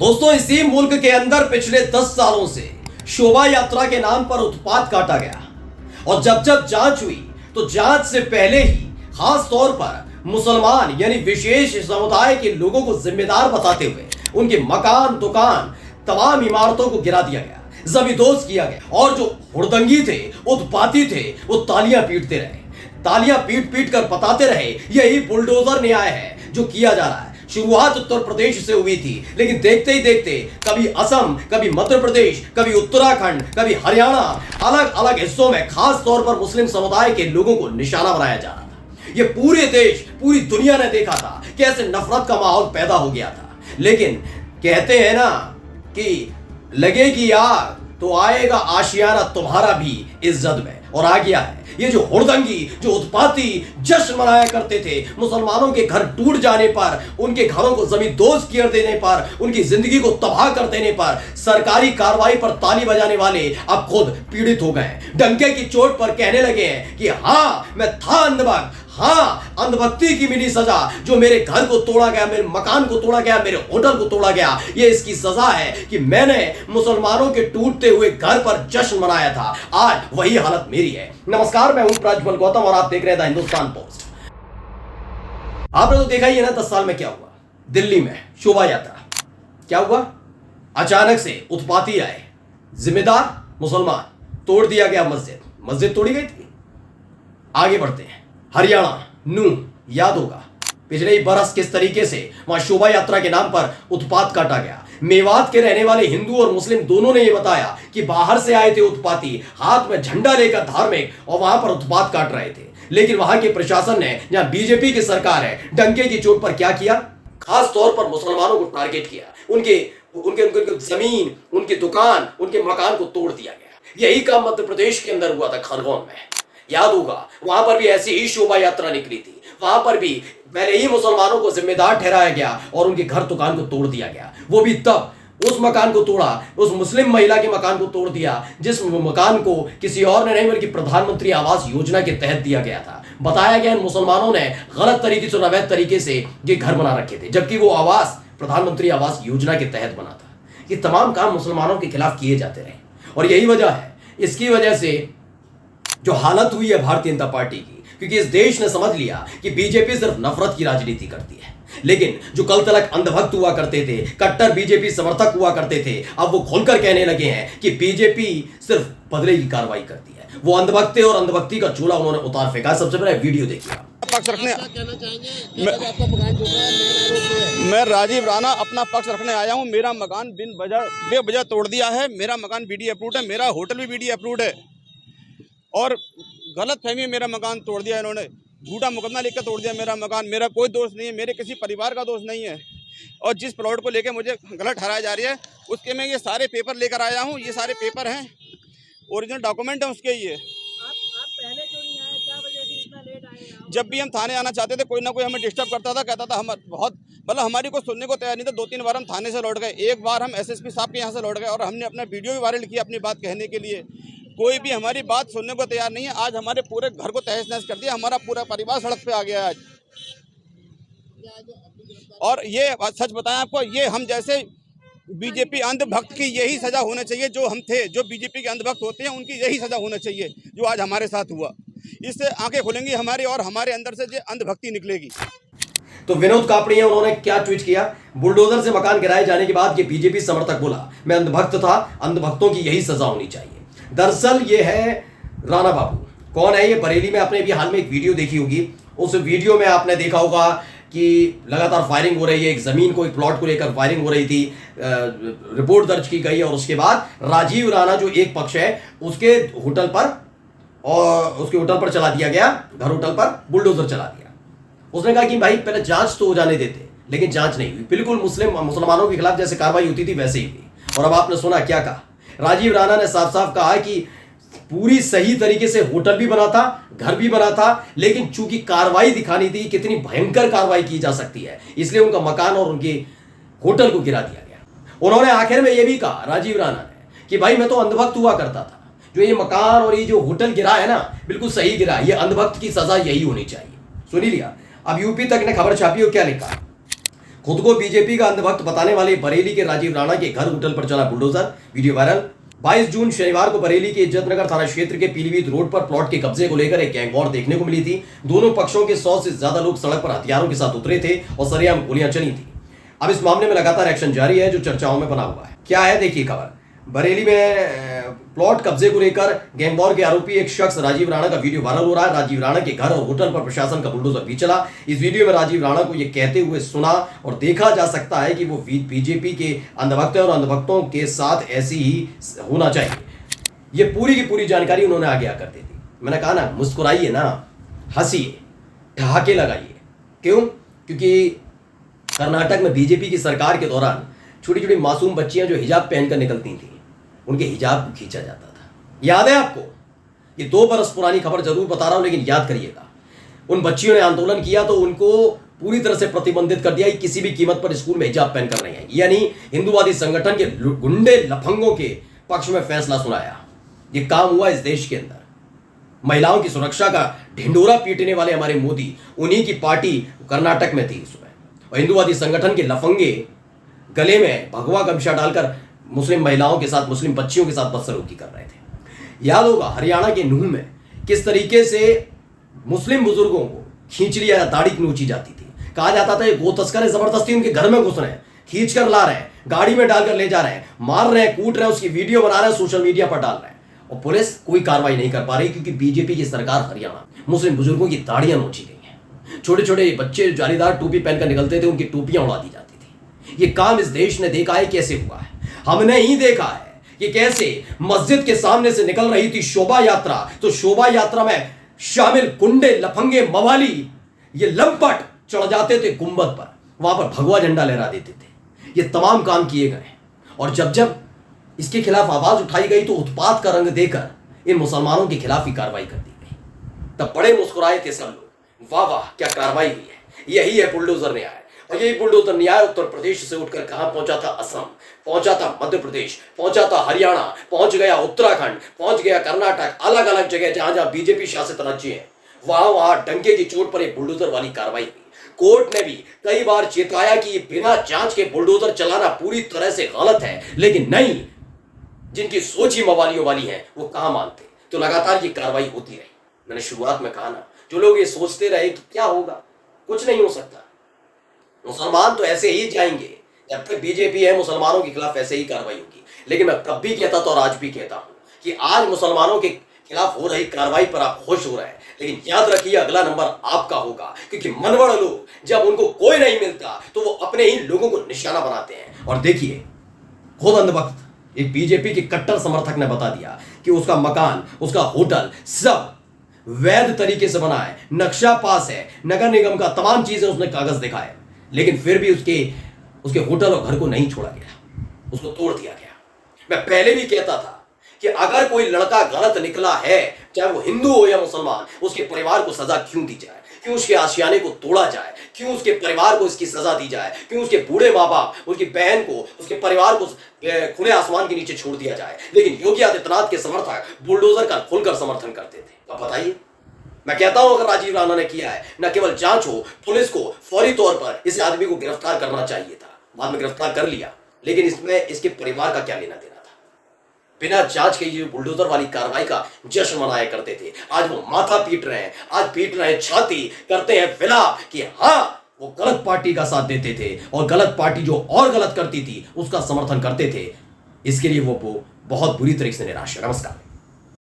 दोस्तों, इसी मुल्क के अंदर पिछले 10 सालों से शोभा यात्रा के नाम पर उत्पात काटा गया और जब जब जांच हुई तो जांच से पहले ही खास तौर पर मुसलमान यानी विशेष समुदाय के लोगों को जिम्मेदार बताते हुए उनके मकान, दुकान, तमाम इमारतों को गिरा दिया गया, जमींदोज किया गया और जो हुड़दंगी थे, उत्पाती थे, वो तालियां पीटते रहे। तालियां पीट पीट कर बताते रहे यही बुलडोजर न्याय है जो किया जा रहा है। शुरुआत उत्तर प्रदेश से हुई थी, लेकिन देखते ही देखते कभी असम, कभी मध्य प्रदेश, कभी उत्तराखंड, कभी हरियाणा, अलग अलग हिस्सों में खास तौर पर मुस्लिम समुदाय के लोगों को निशाना बनाया जा रहा था। यह पूरे देश, पूरी दुनिया ने देखा था कैसे नफरत का माहौल पैदा हो गया था। लेकिन कहते हैं ना कि लगेगी आग तो आएगा आशियाना तुम्हारा भी इज्जत में, और आ गया है। ये जो हुड़दंगी, जो उत्पाती जश्न मनाया करते थे, मुसलमानों के घर टूट जाने पर, उनके घरों को जमींदोज कर देने पर, उनकी जिंदगी को तबाह कर देने पर सरकारी कार्रवाई पर ताली बजाने वाले अब खुद पीड़ित हो गए। डंके की चोट पर कहने लगे हैं कि हाँ मैं था अंधभक्त, हाँ अंधभक्ति की मिली सजा, जो मेरे घर को तोड़ा गया, मेरे मकान को तोड़ा गया, मेरे होटल को तोड़ा गया, ये इसकी सजा है कि मैंने मुसलमानों के टूटते हुए घर पर जश्न मनाया था। आज वही हालत मेरी है। नमस्कार, मैं हूं प्रज्वल गौतम और आप देख रहे हैं द हिंदुस्तान पोस्ट। आपने तो देखा ही है ना 10 साल में क्या हुआ। दिल्ली में शोभा यात्रा, क्या हुआ? अचानक से उत्पाती आए, जिम्मेदार मुसलमान, तोड़ दिया गया मस्जिद तोड़ी गई थी। आगे बढ़ते हैं, हरियाणा, नूह, याद होगा पिछले ही बरस किस तरीके से वहां शोभा यात्रा के नाम पर उत्पात काटा गया। मेवात के रहने वाले हिंदू और मुस्लिम दोनों ने यह बताया कि बाहर से आए थे उत्पाती, हाथ में झंडा लेकर धार्मिक, और वहां पर उत्पात काट रहे थे। लेकिन वहां के प्रशासन ने, जहां बीजेपी की सरकार है, डंके की चोट पर क्या किया? खास तौर पर मुसलमानों को टारगेट किया, उनके जमीन, उनकी दुकान, उनके मकान को तोड़ दिया गया। यही काम मध्य प्रदेश के अंदर हुआ था, खरगोन में, याद होगा। वहां पर भी ऐसी ही शोभा यात्रा निकली थी। वहां पर भी पहले ही मुसलमानों को जिम्मेदार ठहराया गया और उनके घर दुकान को तोड़ दिया गया। वो भी तब उस मकान को तोड़ा, उस मुस्लिम महिला के मकान को तोड़ दिया जिस मकान को किसी और ने नहीं बल्कि प्रधानमंत्री आवास योजना के तहत दिया गया था। बताया गया इन मुसलमानों ने गलत तरीके से, अवैध तरीके से ये घर बना रखे थे, जबकि वो आवास प्रधानमंत्री आवास योजना के तहत बना था। ये तमाम काम मुसलमानों के खिलाफ किए जाते रहे और यही वजह है, इसकी वजह से जो हालत हुई है भारतीय जनता पार्टी की, क्योंकि इस देश ने समझ लिया कि बीजेपी सिर्फ नफरत की राजनीति करती है। लेकिन जो कल तक अंधभक्त हुआ करते थे, कट्टर बीजेपी समर्थक हुआ करते थे, अब वो खुलकर कहने लगे हैं कि बीजेपी सिर्फ बदले की कार्रवाई करती है। वो अंधभक्त और अंधभक्ति का चूल्हा उन्होंने उतार फेंका। सबसे पहले वीडियो देखिए। पक्ष रखने मैं राजीव राणा अपना पक्ष रखने आया हूँ। मेरा मकान बेवजह तोड़ दिया है। मेरा मकान बीडी अप्रूव्ड है, मेरा होटल भी बीडी अप्रूव्ड है और गलत फहमी मेरा मकान तोड़ दिया इन्होंने। झूठा मुकदमा लिखकर तोड़ दिया मेरा मकान। मेरा कोई दोष नहीं है, मेरे किसी परिवार का दोष नहीं है। और जिस प्लॉट को लेकर मुझे गलत ठहराया जा रही है, उसके मैं ये सारे पेपर लेकर आया हूँ। ये सारे पेपर हैं, ओरिजिनल डॉक्यूमेंट है उसके। ये आप पहले क्यों नहीं आए? क्या वजह थी इतना लेट आए? जब भी हम थाने आना चाहते थे, कोई ना कोई हमें डिस्टर्ब करता था, कहता था हम बहुत मतलब हमारी को सुनने को तैयार नहीं था। 2-3 बार हम थाने से लौट गए, एक बार हम एसएसपी साहब के यहाँ से लौट गए और हमने अपना वीडियो भी वायरल किया अपनी बात कहने के लिए। कोई भी हमारी बात सुनने को तैयार नहीं है। आज हमारे पूरे घर को तहस नहस कर दिया, हमारा पूरा परिवार सड़क पे आ गया आज। और ये सच बताएं आपको, ये हम जैसे बीजेपी अंधभक्त की यही सजा होना चाहिए। जो हम थे, जो बीजेपी के अंधभक्त होते हैं, उनकी यही सजा होना चाहिए जो आज हमारे साथ हुआ। इससे आंखें खुलेंगी हमारी और हमारे अंदर से जो अंधभक्ति निकलेगी। तो विनोद कापड़िया उन्होंने क्या ट्वीट किया? बुलडोजर से मकान गिराए जाने के बाद ये बीजेपी समर्थक बोला, मैं अंधभक्त था, अंधभक्तों की यही सजा होनी चाहिए। दरअसल ये है राणा बाबू। कौन है ये? बरेली में आपने भी हाल में एक वीडियो देखी होगी। उस वीडियो में आपने देखा होगा कि लगातार फायरिंग हो रही है, एक जमीन को, एक प्लॉट को लेकर फायरिंग हो रही थी। रिपोर्ट दर्ज की गई और उसके बाद राजीव राणा जो एक पक्ष है उसके होटल पर चला दिया गया, घर होटल पर बुलडोजर चला दिया। उसने कहा कि भाई पहले जांच तो हो जाने देते, लेकिन जांच नहीं हुई। बिल्कुल मुसलमानों के खिलाफ जैसे कार्रवाई होती थी वैसे ही हुई। और अब आपने सुना क्या कहा? राजीव राणा ने साफ साफ कहा कि पूरी सही तरीके से होटल भी बना था, घर भी बना था, लेकिन चूंकि कार्रवाई दिखानी थी, कितनी भयंकर कार्रवाई की जा सकती है, इसलिए उनका मकान और उनके होटल को गिरा दिया गया। उन्होंने आखिर में यह भी कहा, राजीव राणा ने, कि भाई मैं तो अंधभक्त हुआ करता था, जो ये मकान और ये जो होटल गिरा है ना, बिल्कुल सही गिरा। ये अंधभक्त की सजा यही होनी चाहिए। सुनी लिया। अब यूपी तक ने खबर छापी और क्या लिखा? खुद को बीजेपी का अंधभक्त बताने वाले बरेली के राजीव राणा के घर होटल पर चला बुलडोजर, वीडियो वायरल। 22 जून शनिवार को बरेली के इज्जत नगर थाना क्षेत्र के पीलीभीत रोड पर प्लॉट के कब्जे को लेकर एक गैंग वॉर देखने को मिली थी। दोनों पक्षों के 100 से ज्यादा लोग सड़क पर हथियारों के साथ उतरे थे और सरेआम गोलियां चली थी। अब इस मामले में लगातार एक्शन जारी है जो चर्चाओं में बना हुआ है। क्या है देखिए खबर। बरेली में प्लॉट कब्जे को लेकर गैंग वॉर के आरोपी एक शख्स राजीव राणा का वीडियो वायरल हो रहा है। राजीव राणा के घर और होटल पर प्रशासन का बुलडोजर भी चला। इस वीडियो में राजीव राणा को यह कहते हुए सुना और देखा जा सकता है कि वो बीजेपी के अंधभक्त है और अंधभक्तों के साथ ऐसी ही होना चाहिए। ये पूरी की पूरी जानकारी उन्होंने आगे आकर दे दी। मैंने कहा ना, मुस्कुराइए ना, हंसिए, ठहाके लगाइए। क्यों? क्योंकि कर्नाटक में बीजेपी की सरकार के दौरान छोटी छोटी मासूम बच्चियां जो हिजाब पहनकर निकलती थी, उनके हिजाब को खींचा जाता था। याद है आपको? ये 2 बरस पुरानी खबर जरूर बता रहा हूं, लेकिन याद करिएगा। उन बच्चियों ने आंदोलन किया तो उनको पूरी तरह से प्रतिबंधित कर दिया कि किसी भी कीमत पर स्कूल में हिजाब पहनकर नहीं आएगी। यानी हिंदूवादी संगठन के गुंडे लफंगों के पक्ष में फैसला सुनाया। ये काम हुआ इस देश के अंदर। महिलाओं की सुरक्षा का ढिंडोरा पीटने वाले हमारे मोदी, उन्हीं की पार्टी कर्नाटक में थी उसमें। और हिंदूवादी संगठन के लफंगे गले में भगवा गमछा डालकर मुस्लिम महिलाओं के साथ, मुस्लिम बच्चियों के साथ बदसलूकी कर रहे थे। याद होगा हरियाणा के नूह में किस तरीके से मुस्लिम बुजुर्गों को खींच लिया, दाढ़ी नोची जाती थी। कहा जाता था ये गो तस्कर है, जबरदस्ती उनके घर में घुस रहे हैं, खींच कर ला रहे हैं, गाड़ी में डालकर ले जा रहे हैं, मार रहे हैं, कूट रहे हैं, उसकी वीडियो बना रहे हैं, सोशल मीडिया पर डाल रहे हैं। और पुलिस कोई कार्रवाई नहीं कर पा रही क्योंकि बीजेपी की सरकार हरियाणा, मुस्लिम बुजुर्गों की दाढ़ियां नोची गई हैं। छोटे छोटे बच्चे जालीदार टोपी पहनकर निकलते थे, उनकी टोपियां उड़ा दी जाती थी। ये काम इस देश ने देखा है कैसे हुआ है। हमने ही देखा है कि कैसे मस्जिद के सामने से निकल रही थी शोभा यात्रा, तो शोभा यात्रा में शामिल गुंडे लफंगे मवाली ये लंपट चढ़ जाते थे गुंबद पर, वहां पर भगवा झंडा लहरा देते थे। ये तमाम काम किए गए और जब जब इसके खिलाफ आवाज उठाई गई तो उत्पात का रंग देकर इन मुसलमानों के खिलाफ ही कार्रवाई कर दी गई। तब बड़े मुस्कुराए थे सब लोग, वाह वाह क्या कार्रवाई हुई है, यही है बुलडोजर न्याय। और यही बुलडोजर न्याय उत्तर प्रदेश से उठकर कहां पहुंचा था? असम पहुंचा था, मध्य प्रदेश पहुंचा था, हरियाणा पहुंच गया, उत्तराखंड पहुंच गया, कर्नाटक, अलग अलग जगह जहां जहां बीजेपी शासित राज्य है वहां वहां डंके की चोट पर एक बुलडोजर वाली कार्रवाई हुई। कोर्ट ने भी कई बार चेताया कि बिना जांच के बुलडोजर चलाना पूरी तरह से गलत है, लेकिन नहीं, जिनकी सोच ही मवालियों वाली है वो कहां मानते। तो लगातार ये कार्रवाई होती रही। मैंने शुरुआत में कहा ना, जो लोग ये सोचते रहे कि क्या होगा, कुछ नहीं हो सकता, मुसलमान तो ऐसे ही जाएंगे, जब तक बीजेपी है मुसलमानों के खिलाफ ऐसे ही कार्रवाई होगी। लेकिन मैं तब भी कहता था और आज भी कहता हूं कि आज मुसलमानों के खिलाफ हो रही कार्रवाई पर आप खुश हो रहे हैं, लेकिन याद रखिए अगला नंबर आपका होगा, क्योंकि मनवड़ लोग जब उनको कोई नहीं मिलता तो वो अपने ही लोगों को निशाना बनाते हैं। और देखिए खुद अंधभक्त एक बीजेपी के कट्टर समर्थक ने बता दिया कि उसका मकान, उसका होटल सब वैध तरीके से बना है, नक्शा पास है, नगर निगम का तमाम चीजें उसने कागज दिखाए, लेकिन फिर भी उसके होटल और घर को नहीं छोड़ा गया, उसको तोड़ दिया गया। मैं पहले भी कहता था कि अगर कोई लड़का गलत निकला है, चाहे वो हिंदू हो या मुसलमान, उसके परिवार को सजा क्यों दी जाए, क्यों उसके आशियाने को तोड़ा जाए, क्यों उसके परिवार को इसकी सजा दी जाए, क्यों उसके बूढ़े माँ बाप, उसकी बहन को, उसके परिवार को खुले आसमान के नीचे छोड़ दिया जाए। लेकिन योगी आदित्यनाथ के समर्थक बुलडोजर का खुलकर समर्थन करते थे। अब बताइए, मैं कहता हूं अगर राजीव राणा ने किया है, न केवल जांच हो, पुलिस को फौरी तौर पर इस आदमी को गिरफ्तार करना चाहिए था। बाद में गिरफ्तार कर लिया, लेकिन इसमें इसके परिवार का क्या लेना देना था? बिना जांच के ये बुलडोजर वाली कार्रवाई का जश्न मनाया करते थे, आज वो माथा पीट रहे हैं, आज पीट रहे हैं छाती, करते हैं विलाप कि हाँ वो गलत पार्टी का साथ देते थे और गलत पार्टी जो और गलत करती थी उसका समर्थन करते थे। इसके लिए वो बहुत बुरी तरीके से निराश है। नमस्कार।